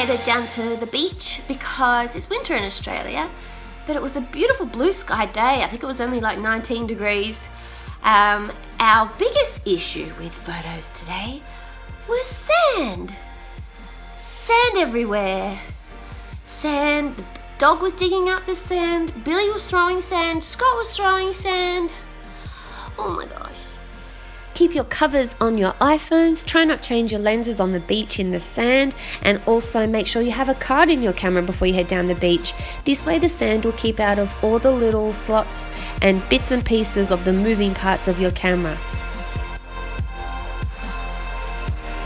headed down to the beach because it's winter in Australia, but it was a beautiful blue sky day. I think it was only like 19 degrees. Our biggest issue with photos today was sand. Sand everywhere. Sand. The dog was digging up the sand. Billy was throwing sand. Scott was throwing sand. Oh my gosh. Keep your covers on your iPhones. Try not to change your lenses on the beach in the sand, and also make sure you have a card in your camera before you head down the beach. This way the sand will keep out of all the little slots and bits and pieces of the moving parts of your camera.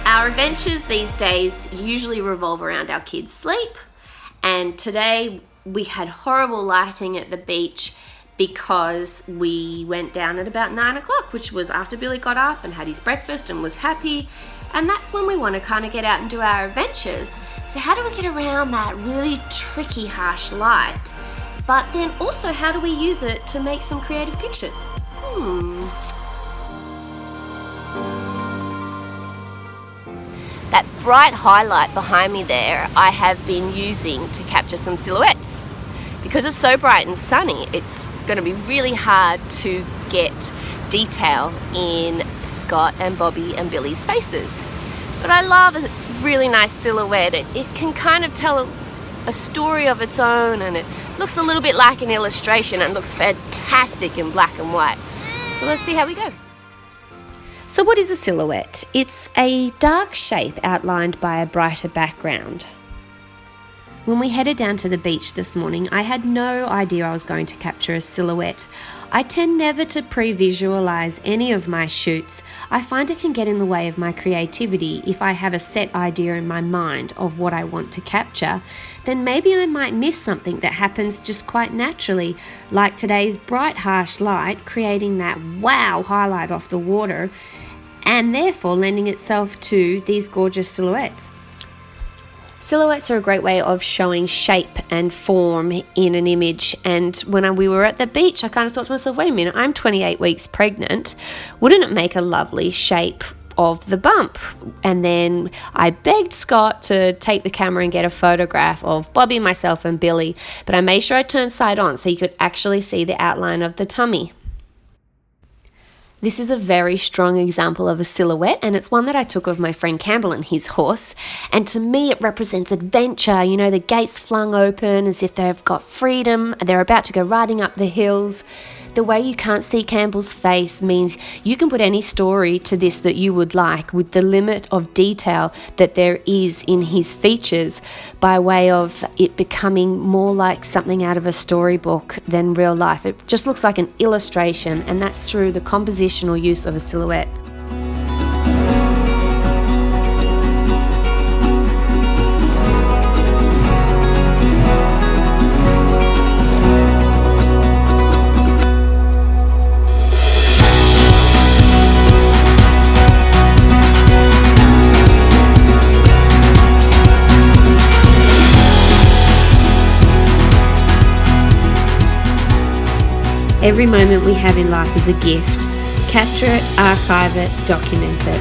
Our adventures these days usually revolve around our kids' sleep, and today we had horrible lighting at the beach because we went down at about 9 o'clock, which was after Billy got up and had his breakfast and was happy. And that's when we want to kind of get out and do our adventures. So how do we get around that really tricky, harsh light? But then also, how do we use it to make some creative pictures? That bright highlight behind me there, I have been using to capture some silhouettes. Because it's so bright and sunny, it's going to be really hard to get detail in Scott and Bobby and Billy's faces. But I love a really nice silhouette. It can kind of tell a story of its own, and it looks a little bit like an illustration and looks fantastic in black and white. So let's see how we go. So what is a silhouette? It's a dark shape outlined by a brighter background. When we headed down to the beach this morning, I had no idea I was going to capture a silhouette. I tend never to pre-visualize any of my shoots. I find it can get in the way of my creativity. If I have a set idea in my mind of what I want to capture, then maybe I might miss something that happens just quite naturally, like today's bright harsh light creating that wow highlight off the water, and therefore lending itself to these gorgeous silhouettes. Silhouettes are a great way of showing shape and form in an image, and when we were at the beach, I kind of thought to myself, wait a minute, I'm 28 weeks pregnant. Wouldn't it make a lovely shape of the bump? And then I begged Scott to take the camera and get a photograph of Bobby, myself and Billy, but I made sure I turned side on so you could actually see the outline of the tummy. This is a very strong example of a silhouette, and it's one that I took of my friend Campbell and his horse. And to me, it represents adventure. You know, the gates flung open as if they've got freedom. They're about to go riding up the hills. The way you can't see Campbell's face means you can put any story to this that you would like with the limit of detail that there is in his features, by way of it becoming more like something out of a storybook than real life. It just looks like an illustration, and that's through the compositional use of a silhouette. Every moment we have in life is a gift. Capture it, archive it, document it.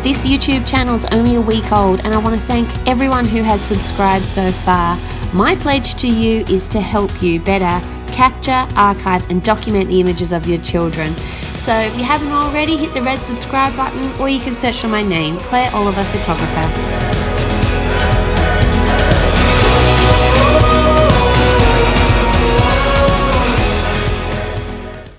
This YouTube channel is only a week old, and I want to thank everyone who has subscribed so far. My pledge to you is to help you better capture, archive and document the images of your children. So if you haven't already, hit the red subscribe button, or you can search for my name, Claire Oliver Photographer.